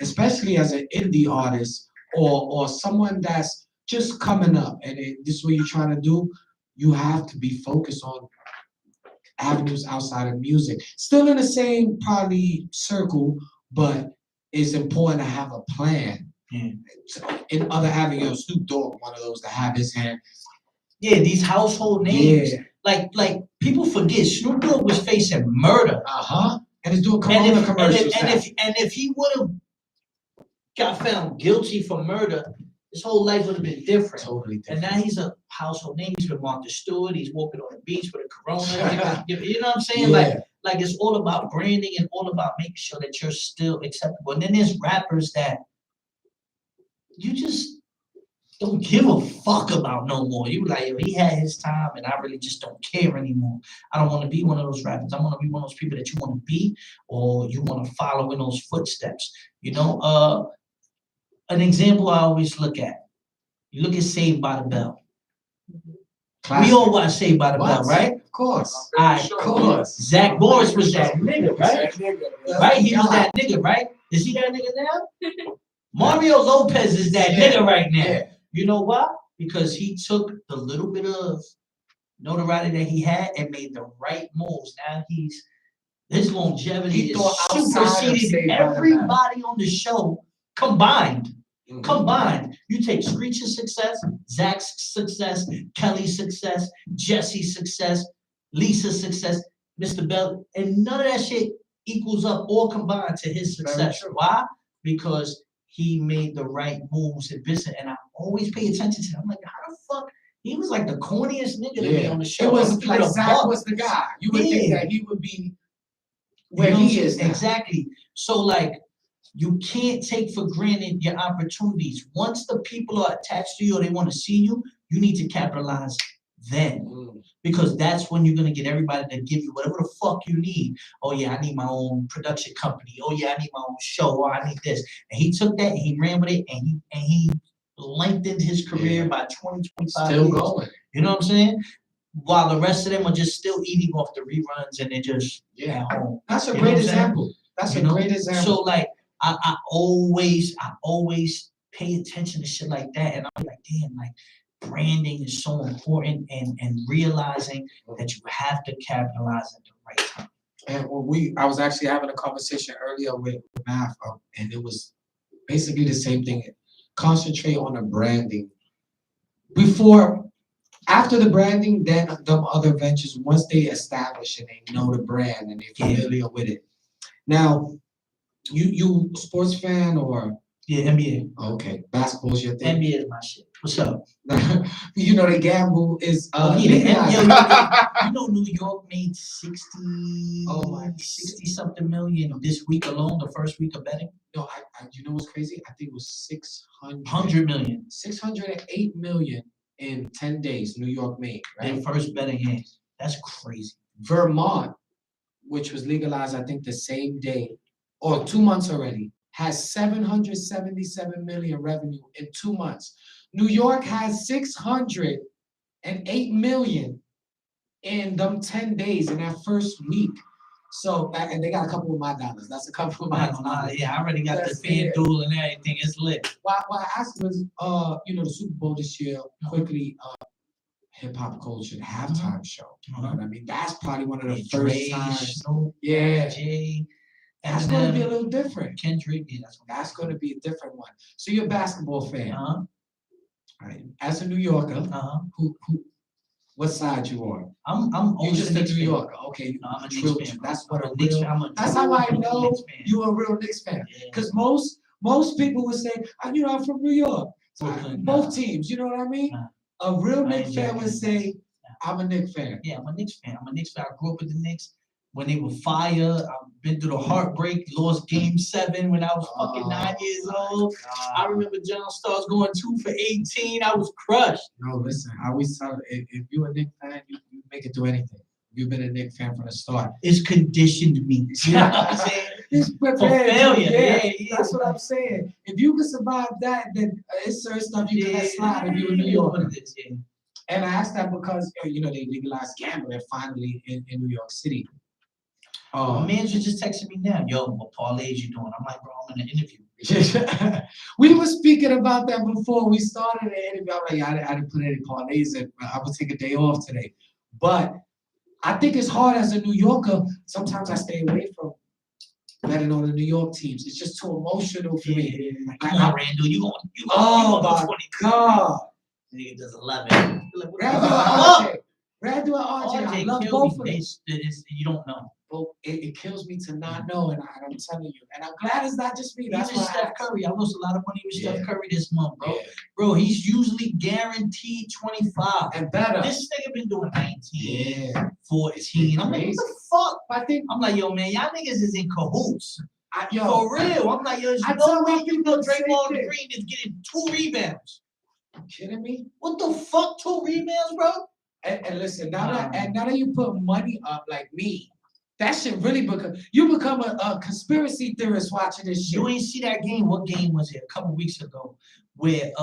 especially as an indie artist or someone that's just coming up and this is what you're trying to do. You have to be focused on avenues outside of music. Still in the same probably circle, but it's important to have a plan. In other avenues, Snoop Dogg, one of those to have his hand. Yeah, these household names. Like people forget Snoop Dogg was facing murder. And he's doing Corona commercials. And if he would have got found guilty for murder, his whole life would have been different. Totally different. And now he's a household name. He's with Martha Stewart. He's walking on the beach with a Corona. You know what I'm saying? Like it's all about branding and all about making sure that you're still acceptable. And then there's rappers that you just don't give a fuck about no more. You like, he had his time and I really just don't care anymore. I don't want to be one of those rappers. I want to be one of those people that you want to be or you want to follow in those footsteps. You know, an example I always look at. You look at Saved by the Bell. Classic. We all watch Saved by the Bell, right? Of course. All right, of course. Zach Morris was that nigga, right? Right? He was that nigga, right? Is he that nigga now? Mario Lopez is that nigga right now. You know why? Because he took the little bit of notoriety that he had and made the right moves. Now his longevity is superseded everybody on the show combined. Combined. You take Screech's success, Zach's success, Kelly's success, Jesse's success, Lisa's success, Mr. Bell, and none of that shit equals up or combined to his success. Why? Because he made the right moves in business, and I always pay attention to him. I'm like, how the fuck? He was like the corniest nigga to be on the show. It was like Zach was the guy. You would think that he would be where he is now. Exactly. So like, you can't take for granted your opportunities. Once the people are attached to you or they want to see you, you need to capitalize then. Because that's when you're going to get everybody to give you whatever the fuck you need. Oh, yeah, I need my own production company. Oh, yeah, I need my own show. Oh, I need this. And he took that and he ran with it and he lengthened his career by 20, 25 Still years. going. You know what I'm saying? While the rest of them are just still eating off the reruns and they're just at home. That's a great example. That's you a know? great example. So like I always pay attention to shit like that, and I'm like, damn, like branding is so important, and realizing that you have to capitalize at the right time. And I was actually having a conversation earlier with Math, and it was basically the same thing. Concentrate on the branding after the branding, then the other ventures. Once they establish and they know the brand and they're familiar with it. Now, you sports fan or? Yeah, NBA. Okay, basketball's your thing. NBA is my shit. What's up? You know the gamble is legalized. You know New York made 60 something million this week alone, the first week of betting. No, you know what's crazy? I think it was 600 million. 608 million in 10 days New York made, right? Their first betting game. That's crazy. Vermont, which was legalized I think the same day or 2 months already, has 777 million revenue in 2 months. New York has 608 million in them 10 days in that first week. So, and they got a couple of my dollars. That's a couple of my dollars. Yeah, I already got the FanDuel and everything. It's lit. Why I asked was, the Super Bowl this year, quickly, hip hop culture halftime show. You know what I mean? That's probably one of the first times. Yeah. Jay. That's going to be a little different. Kendrick, that's going to be a different one. So you're a basketball fan, right? As a New Yorker, what side you on? I'm you just a New Yorker, okay? No, I'm a Knicks fan. That's what that's how I know you're a real Knicks fan. Because most people would say, I'm from New York. So both teams, you know what I mean? A real Knicks fan would say, I'm a Knicks fan. Yeah, I'm a Knicks fan. I grew up with the Knicks. When they were fire, I've been through the heartbreak, lost game 7 when I was fucking 9 years old. God. I remember John Starks going 2 for 18. I was crushed. No, listen, I always tell if you're a Knicks fan, you make it through anything. You've been a Knicks fan from the start. It's conditioned me. You know what I'm saying? It's prepared for failure. Yeah. That's what I'm saying. If you can survive that, then it's certain stuff you can let slide if you're in New York. And I asked that because, they legalized gambling finally in New York City. My manager just texted me now. Yo, what parlays you doing? I'm like, bro, I'm in an interview. We were speaking about that before we started the interview. I'm like, I didn't put any parlays in. I would take a day off today. But I think it's hard as a New Yorker. Sometimes I stay away from betting on the New York teams. It's just too emotional for me. Like, come on, Randall, you going oh my God. Nigga does 11. Randall and RJ, I love both of them. You don't know. It kills me to not know, and I'm telling you. And I'm glad it's not just me. That's why Steph Curry. I lost a lot of money with Steph Curry this month, bro. Bro, he's usually guaranteed 25. And better. This nigga been doing 19, 14. I'm like, what the fuck? I'm like, yo, man, y'all niggas is in cahoots. For real. I'm like, yo, there's no way you know Draymond Green is getting 2 rebounds. You kidding me? What the fuck? 2 rebounds, bro? And listen, now that you put money up like me, that shit really become a conspiracy theorist watching this shit. You ain't see that game. What game was it? A couple weeks ago, where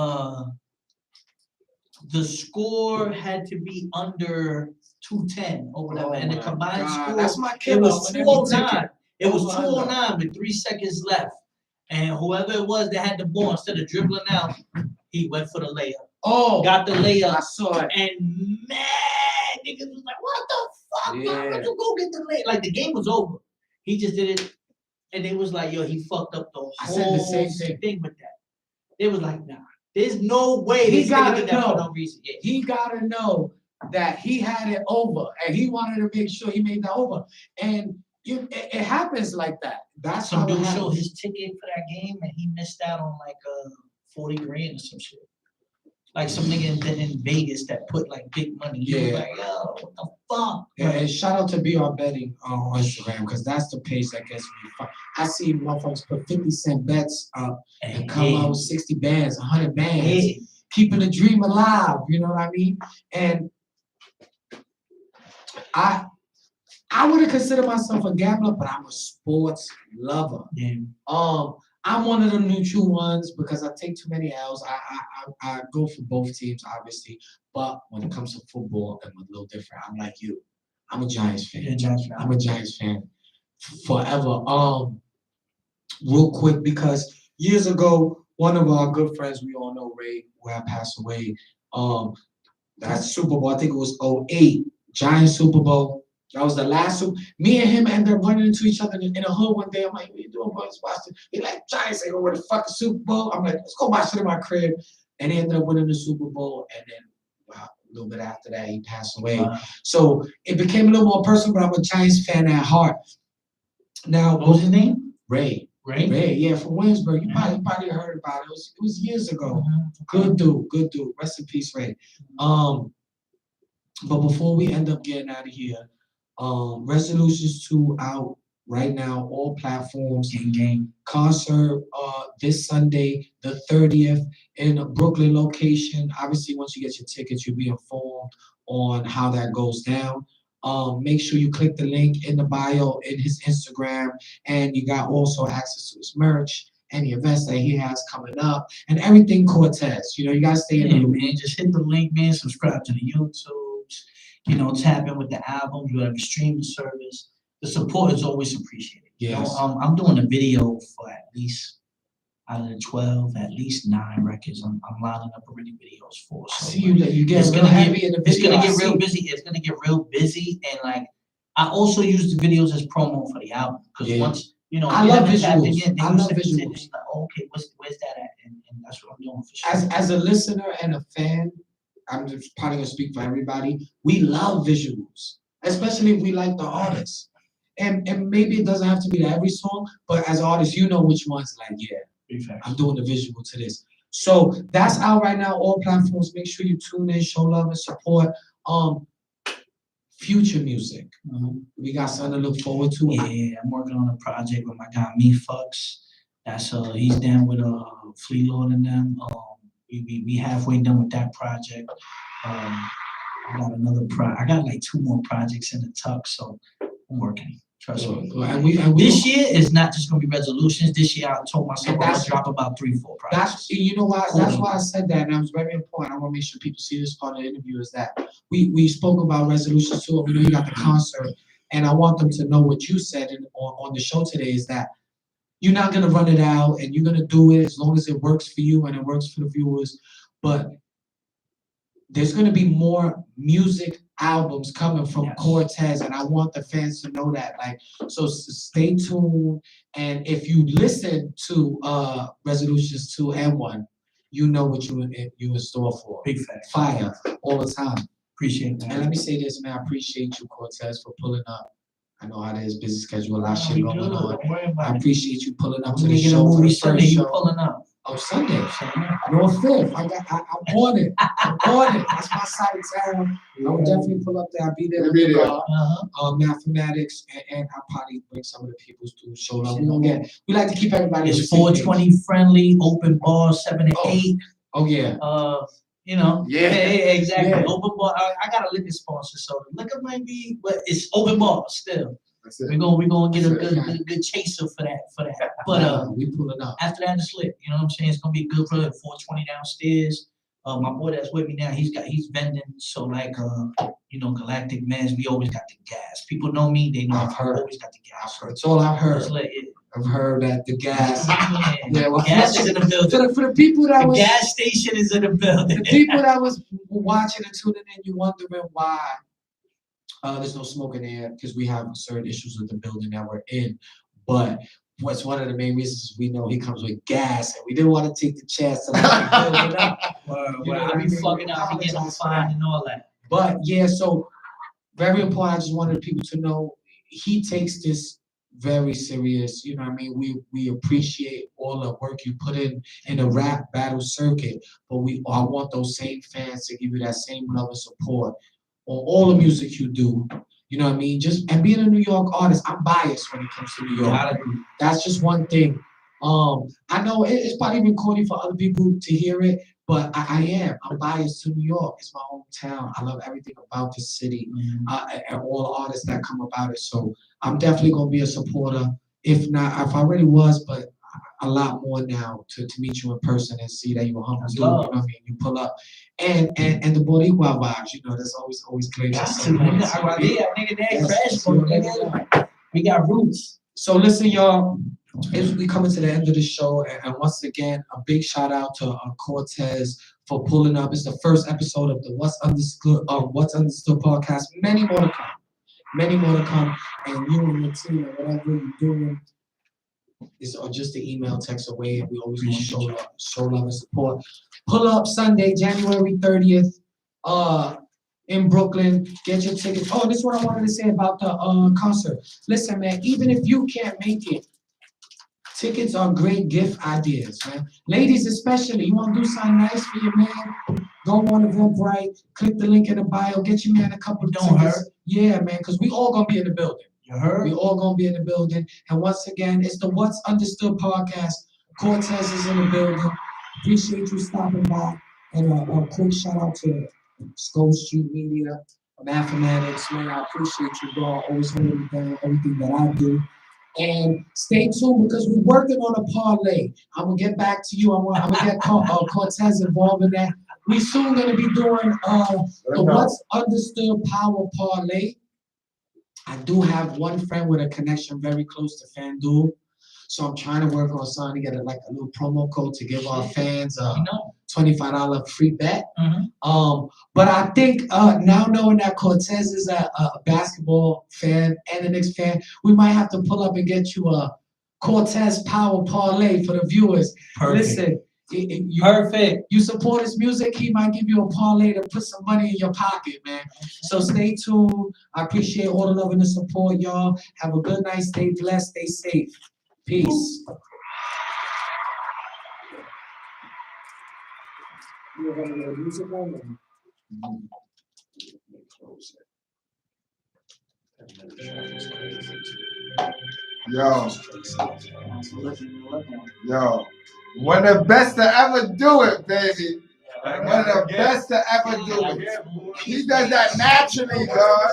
the score had to be under 210 or whatever, and the combined score. That's my killer. It was 209. It was 209 with 3 seconds left, and whoever it was that had the ball, instead of dribbling out, he went for the layup. Oh, got the layup. I saw it. And man, niggas was like, what the fuck? Why would you go get the layup? Like, the game was over. He just did it. And they was like, yo, he fucked up the whole thing with that. They was like, nah, there's no way he gotta know. For no reason. Yeah. He gotta know that he had it over, and he wanted to make sure he made that over. And it happens like that. That's some how dude showed his ticket for that game, and he missed out on like 40 grand or some shit. Like some nigga in Vegas that put like big money. Yeah. Like, yo, what the fuck? Yeah, and shout out to BR Betting on Instagram, because that's the page that gets me. I see motherfuckers put 50-cent bets up and come out with 60 bands, 100 bands, keeping the dream alive. You know what I mean? And I wouldn't consider myself a gambler, but I'm a sports lover. Yeah. I'm one of the neutral ones because I take too many L's. I go for both teams, obviously, but when it comes to football, I'm a little different. I'm like you. I'm a Giants fan. Giants fan. I'm a Giants fan forever. real quick, because years ago, one of our good friends, we all know Ray, who had passed away. That Super Bowl, I think it was '08, Giant Super Bowl. That was the last Super. Me and him ended up running into each other in the hood one day. I'm like, "What you doing, boys? Watch it." He like, "Giants ain't over the fucking Super Bowl." I'm like, "Let's go watch it in my crib." And he ended up winning the Super Bowl. And then a little bit after that, he passed away. So it became a little more personal, but I'm a Giants fan at heart. Now, What was his name? Ray. Ray, yeah, from Williamsburg. You probably heard about it. It was years ago. Good dude. Rest in peace, Ray. But before we end up getting out of here, Resolutions 2 out right now, all platforms. Gang. Concert this Sunday, the 30th, in a Brooklyn location. Obviously, once you get your tickets, you'll be informed on how that goes down. Make sure you click the link in the bio in his Instagram, and you got also access to his merch, any events that he has coming up, and everything Cortez. You know, you gotta stay in the loop. Man, just hit the link, man. Subscribe to the YouTubes. You know, tap in with the albums, whatever streaming service. The support is always appreciated. Yes. You know, I'm doing a video for at least out of the 12, at least 9 records. I'm lining up already videos for. So I see you get it's real gonna heavy get in the it's video. gonna get real busy. It's gonna get real busy, and like I also use the videos as promo for the album because once you know I you love haven't tapped in visuals. yet, then I you love sit and visuals. like, okay, where's that at? And that's what I'm doing for sure. As a listener and a fan, I'm just probably gonna speak for everybody. We love visuals, especially if we like the artist. And maybe it doesn't have to be to every song, but as artists, you know which ones like, yeah, I'm doing the visual to this. So that's out right now, all platforms. Make sure you tune in, show love and support. Future music. We got something to look forward to. Yeah, I'm working on a project with my guy Me Fucks. That's he's down with Flea Lord and them. We halfway done with that project. I got another I got like 2 more projects in the tuck, so I'm working. Trust me. And this year is not just gonna be resolutions. This year I told myself I'm gonna drop about 3-4 projects. That's you know why that's why I said that, and that was very important. I want to make sure people see this part of the interview is that we spoke about resolutions too. We know you got the concert, and I want them to know what you said on the show today is that you're not gonna run it out, and you're gonna do it as long as it works for you and it works for the viewers. But there's going to be more music albums coming from Cortez, and I want the fans to know that. Like, so stay tuned. And if you listen to Resolutions 2 and 1, you know what you in store for. Big fact. Fire all the time. Appreciate that. And let me say this, man. I appreciate you, Cortez, for pulling up. I know how it is, busy schedule, a lot of shit going on. I appreciate you pulling up to the show for the first show. Pulling up. Oh, Sunday. North 5th. I'm on it. I'm on it. That's my side of town. I will definitely pull up there. I'll be there. Mathematics, and I'll probably bring some of the people to show up. We like to keep everybody. It's 420 friendly, open bar, 7 to 8. Oh, yeah. You know, yeah, exactly. Yeah. Open bar. I got a liquor sponsor, so the liquor might be, but it's open bar still. We're gonna get a good chaser for that. But we pull it up. After that, it's lit. You know what I'm saying? It's gonna be good for 420 downstairs. My boy that's with me now, he's vending. So like you know, Galactic Mans, we always got the gas. People know me, they know I've always got the gas. That's all I've heard. I've heard that the gas. Well, gas is in the building. For the people that was gas station is in the building. The people that was watching and tuning in, you wondering why there's no smoke in there, because we have certain issues with the building that we're in. But what's one of the main reasons is we know he comes with gas, and we didn't want to take the chance to build it up. I be fucking up, I be getting fined and all that. But yeah, so very important. I just wanted people to know he takes this very serious. You know what I mean? We appreciate all the work you put in the rap battle circuit, but I want those same fans to give you that same love and support on all the music you do. You know what I mean? And being a New York artist, I'm biased when it comes to New York. That's just one thing. I know it's probably even corny for other people to hear it, but I am. I'm biased to New York. It's my hometown. I love everything about the city, and all the artists that come about it. So I'm definitely gonna be a supporter. If I already was, but a lot more now to meet you in person and see that you're a humble dude. You know what I mean? You pull up, and the Boricua vibes. You know, that's always great. We got roots. So listen, y'all. As we coming to the end of the show, and once again, a big shout out to Cortez for pulling up. It's the first episode of the What's Understood podcast. Many more to come. Many more to come. And you and your team and whatever you're doing is just an email, text away. And we always want to show love and support. Pull up Sunday, January 30th. In Brooklyn, get your tickets. Oh, this is what I wanted to say about the concert. Listen, man, even if you can't make it, tickets are great gift ideas, man. Ladies, especially, you want to do something nice for your man? Go on Eventbrite, click the link in the bio, get your man a couple of Don't tickets. hurt. Yeah, man, because we all gonna be in the building. You heard? We all gonna be in the building. And once again, it's the What's Understood podcast. Cortez is in the building. Appreciate you stopping by. And a quick shout out to S.TREET Media, Mathematics, man. I appreciate you, bro. Always holding me down, everything that I do. And stay tuned because we're working on a parlay. I'm gonna get back to you. I'm gonna get Cortez involved in that. We soon gonna be doing the What's Understood Power Parlay. I do have one friend with a connection very close to FanDuel, so I'm trying to work on something to get a little promo code to give our fans a $25 free bet. But I think now knowing that Cortez is a basketball fan and a Knicks fan, we might have to pull up and get you a Cortez Power Parlay for the viewers. Perfect. Listen, Perfect. you support his music, he might give you a parlay to put some money in your pocket, man. So stay tuned. I appreciate all the love and the support, y'all. Have a good night. Stay blessed. Stay safe. Peace. You want to music on? Yo, one of the best to ever do it, baby. One of the best to ever do it. He does that naturally, God.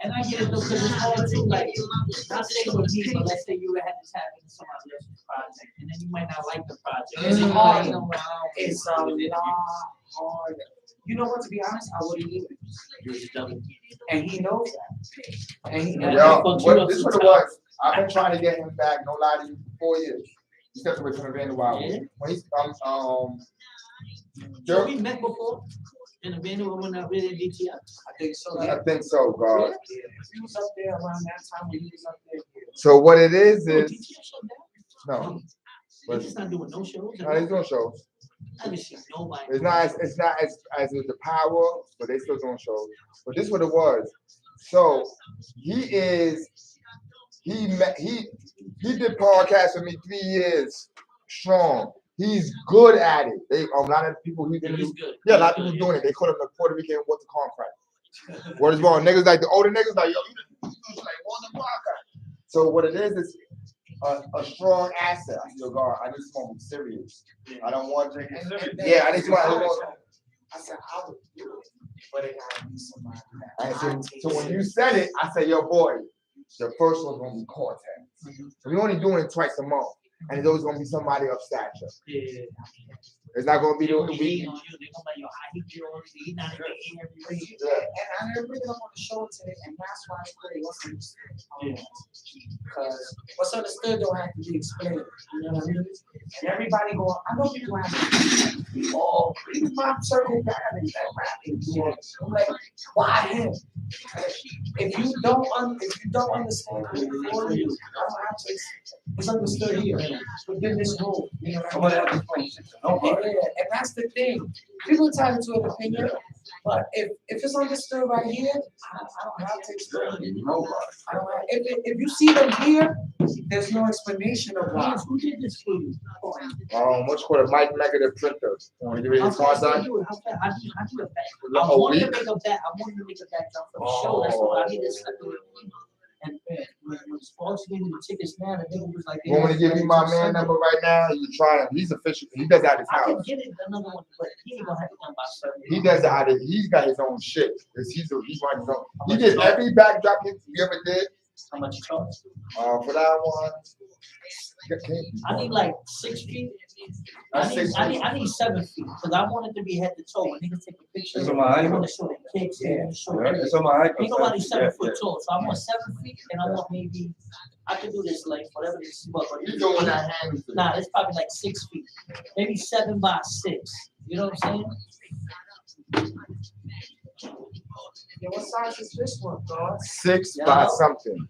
And I get it though, because it's hard too. Like, not saying with me, but let's say you had this happen to somebody else's project, and then you might not like the project. It's hard. It's a lot harder. You know what? To be honest, I wouldn't either. And he knows that. And he This is what it was. I've been trying to get him back. No lie to you, for 4 years. He stepped away from the Van Wild. When he's So we met before in a venue when I really DTI. I think so, God. he was up there around that time when he was up there. So what it is DTI shut down. no. He's just not doing no shows. No, he's doing shows. I haven't seen nobody. It's not as with the power, but they still doing shows. But this is what it was. So he did podcasts with me 3 years strong. He's good at it. A lot of people he didn't do. Yeah, a lot of people doing it. They call him the Puerto Rican what's the contract. What is wrong? Niggas like the older niggas like yo, you like on the podcast. So what it is a strong asset. I said, God, I need someone who's serious. I don't want to. Yeah, I need someone. I said, I would do it, but it gotta be somebody. So when you said it, I said, yo, boy, the first one's gonna be Cortez. So we're only doing it twice a month, and it's always gonna be somebody of stature. Yeah. It's not gonna be the They're gonna be on you. They're gonna be your high heel. He's not even in every week. And I didn't bring it up on the show today, and that's why I put it What's Understood. Because what's understood don't have to be explained. You know what I mean? And everybody go, I know people have oh, he's my circle guy and that rapping. I'm like, why him? If you don't understand who for you, I don't have to. It's understood here within this rule. You know what I mean? And that's the thing. People entitled to an opinion, but if it's understood right here, I don't have to explain it. I don't have, if you see them here, there's no explanation of why. Who did this for you? what's called a Mike Negative printer. Want to give it his hard I time? do it. I do it back. I wanted to make a back. I wanted to make a back jump for the show. That's all I needed. And when sports gave me the tickets now, the nigga was like, You want me to give you my man number right now? You try him. He's official. He does that at his I can house. get it another one, but he ain't gonna have it done by Sunday. He does it out of. He's got his own shit. He's running his own. He did every backdrop you ever did. How much you charge? For that one, I need like 6 feet. I need 7 feet because I want it to be head to toe. When niggas take a picture, It's I on my want to show the kicks. Yeah. And show It's on my Ain't nobody 7 Yeah, foot tall, so I want 7 feet, and I want maybe I can do this length, whatever this is. But you doing that hand? nah, it's probably like 6 feet, maybe 7 by 6. You know what I'm saying? Yeah, what size is this one, dog? 6 by something.